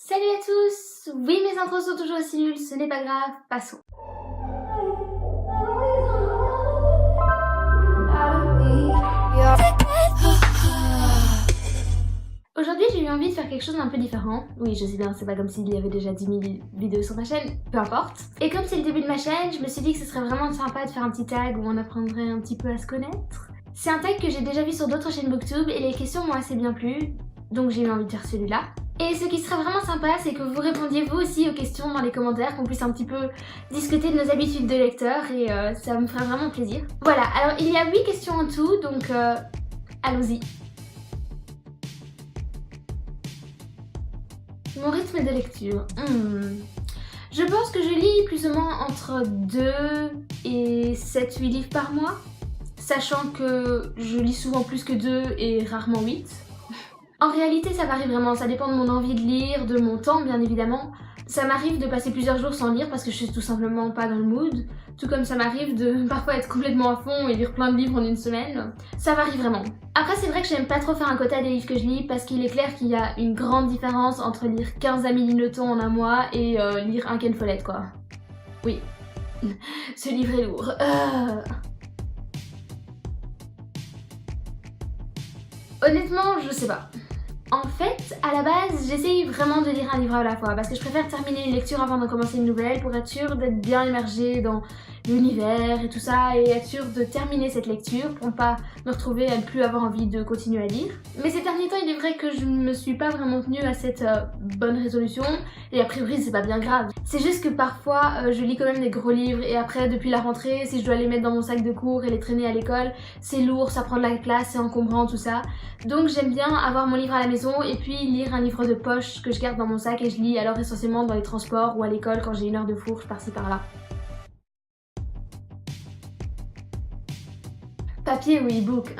Salut à tous! Oui, mes intros sont toujours aussi nulles, ce n'est pas grave, passons. Aujourd'hui, j'ai eu envie de faire quelque chose d'un peu différent. Oui, je sais bien, c'est pas comme s'il y avait déjà 10 000 vidéos sur ma chaîne, peu importe. Et comme c'est le début de ma chaîne, je me suis dit que ce serait vraiment sympa de faire un petit tag où on apprendrait un petit peu à se connaître. C'est un tag que j'ai déjà vu sur d'autres chaînes booktube et les questions m'ont assez bien plu, donc j'ai eu envie de faire celui-là. Et ce qui serait vraiment sympa, c'est que vous répondiez vous aussi aux questions dans les commentaires, qu'on puisse un petit peu discuter de nos habitudes de lecteur et ça me ferait vraiment plaisir. Voilà, alors il y a 8 questions en tout, donc allons-y. Mon rythme de lecture. Je pense que je lis plus ou moins entre 2 et 7-8 livres par mois, sachant que je lis souvent plus que 2 et rarement 8. En réalité, ça varie vraiment, ça dépend de mon envie de lire, de mon temps bien évidemment. Ça m'arrive de passer plusieurs jours sans lire parce que je suis tout simplement pas dans le mood, tout comme ça m'arrive de parfois être complètement à fond et lire plein de livres en une semaine. Ça varie vraiment. Après, c'est vrai que j'aime pas trop faire un quota des livres que je lis parce qu'il est clair qu'il y a une grande différence entre lire 15 Amélie Nothomb en un mois et lire un Ken Follett quoi. Oui, ce livre est lourd. Honnêtement, je sais pas. En fait, à la base, j'essaye vraiment de lire un livre à la fois parce que je préfère terminer une lecture avant de commencer une nouvelle pour être sûre d'être bien immergée dans l'univers et tout ça et être sûre de terminer cette lecture pour ne pas me retrouver à ne plus avoir envie de continuer à lire. Mais ces derniers temps, il est vrai que je ne me suis pas vraiment tenue à cette bonne résolution et a priori c'est pas bien grave. C'est juste que parfois je lis quand même des gros livres et après depuis la rentrée, si je dois les mettre dans mon sac de cours et les traîner à l'école, c'est lourd, ça prend de la place, c'est encombrant tout ça. Donc j'aime bien avoir mon livre à la maison et puis lire un livre de poche que je garde dans mon sac et je lis alors essentiellement dans les transports ou à l'école quand j'ai une heure de fourche par-ci par-là. Papier ou e-book,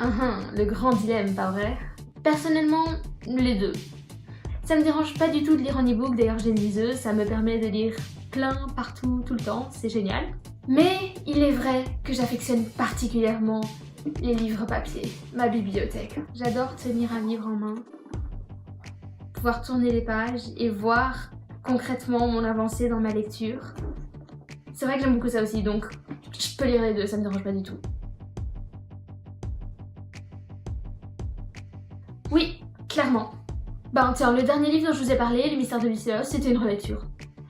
le grand dilemme, pas vrai? Personnellement, les deux. Ça me dérange pas du tout de lire en e-book, d'ailleurs j'ai une liseuse, ça me permet de lire plein, partout, tout le temps, c'est génial. Mais il est vrai que j'affectionne particulièrement les livres papier, ma bibliothèque. J'adore tenir un livre en main, pouvoir tourner les pages et voir concrètement mon avancée dans ma lecture. C'est vrai que j'aime beaucoup ça aussi, donc je peux lire les deux, ça me dérange pas du tout. Oui, clairement. Ben tiens, le dernier livre dont je vous ai parlé, Le mystère de Lucéos, c'était une relecture.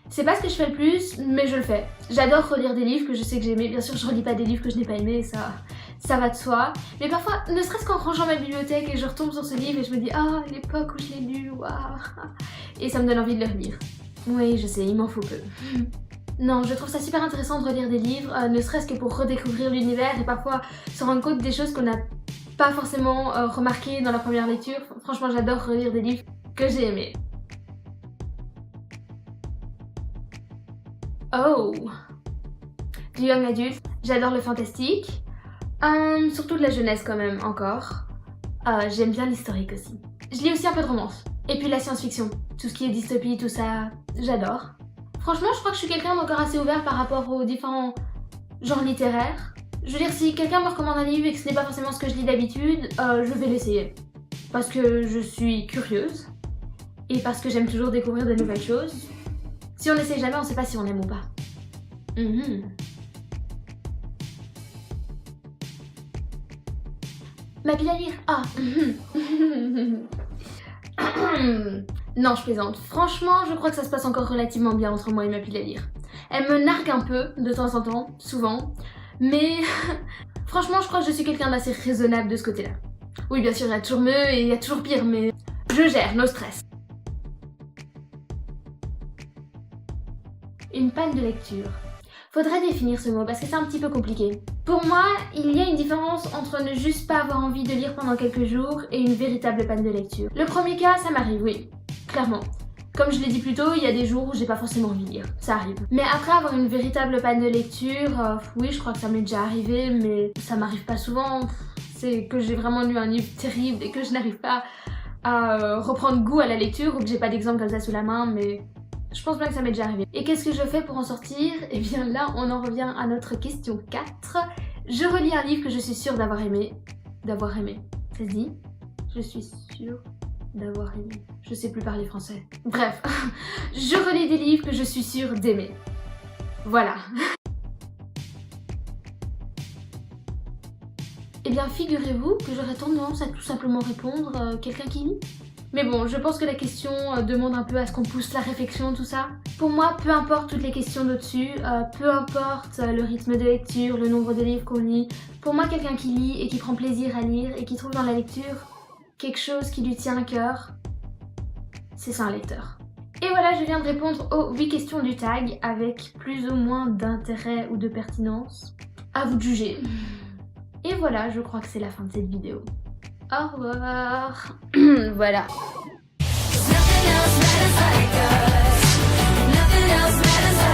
C'est pas ce que je fais le plus, mais je le fais. J'adore relire des livres que je sais que j'ai aimés. Bien sûr, je relis pas des livres que je n'ai pas aimés, ça va de soi. Mais parfois, ne serait-ce qu'en rangeant ma bibliothèque et je retombe sur ce livre et je me dis « Ah, l'époque où je l'ai lu, waouh !» Et ça me donne envie de le relire. Oui, je sais, il m'en faut peu. Non, je trouve ça super intéressant de relire des livres, ne serait-ce que pour redécouvrir l'univers et parfois se rendre compte des choses qu'on n'a pas forcément remarquées dans la première lecture. Franchement, j'adore relire des livres que j'ai aimés. Oh! Du young adulte, j'adore le fantastique. Surtout de la jeunesse quand même, encore. J'aime bien l'historique aussi. Je lis aussi un peu de romance. Et puis la science-fiction. Tout ce qui est dystopie, tout ça, j'adore. Franchement, je crois que je suis quelqu'un d'encore assez ouvert par rapport aux différents genres littéraires. Je veux dire, si quelqu'un me recommande un livre et que ce n'est pas forcément ce que je lis d'habitude, je vais l'essayer. Parce que je suis curieuse. Et parce que j'aime toujours découvrir de nouvelles choses. Si on n'essaie jamais, on sait pas si on aime ou pas. Ma pile à lire. Non, je plaisante. Franchement, je crois que ça se passe encore relativement bien entre moi et ma pile à lire. Elle me nargue un peu, de temps en temps, souvent. Mais franchement, je crois que je suis quelqu'un d'assez raisonnable de ce côté-là. Oui, bien sûr, il y a toujours mieux et il y a toujours pire, mais je gère, no stress. Une panne de lecture. Faudrait définir ce mot parce que c'est un petit peu compliqué. Pour moi, il y a une différence entre ne juste pas avoir envie de lire pendant quelques jours et une véritable panne de lecture. Le premier cas, ça m'arrive, oui, clairement. Comme je l'ai dit plus tôt, il y a des jours où j'ai pas forcément envie de lire, ça arrive. Mais après avoir une véritable panne de lecture, oui, je crois que ça m'est déjà arrivé, mais ça m'arrive pas souvent. C'est que j'ai vraiment lu un livre terrible et que je n'arrive pas à reprendre goût à la lecture ou que j'ai pas d'exemple comme ça sous la main, mais je pense bien que ça m'est déjà arrivé. Et qu'est-ce que je fais pour en sortir? Et bien là, on en revient à notre question 4. Je relis un livre que je suis sûre d'avoir aimé. Ça se dit? Je suis sûre d'avoir aimé. Je sais plus parler français. Bref, je relis des livres que je suis sûre d'aimer. Voilà. Eh bien, figurez-vous que j'aurais tendance à tout simplement répondre quelqu'un qui lit. Mais bon, je pense que la question demande un peu à ce qu'on pousse la réflexion, tout ça. Pour moi, peu importe toutes les questions d'au-dessus, peu importe le rythme de lecture, le nombre de livres qu'on lit, pour moi, quelqu'un qui lit et qui prend plaisir à lire et qui trouve dans la lecture quelque chose qui lui tient à cœur, c'est ça un lecteur. Et voilà, je viens de répondre aux 8 questions du tag avec plus ou moins d'intérêt ou de pertinence. À vous de juger. Et voilà, je crois que c'est la fin de cette vidéo. Au revoir. Voilà. Nothing else matters like us. Nothing else matters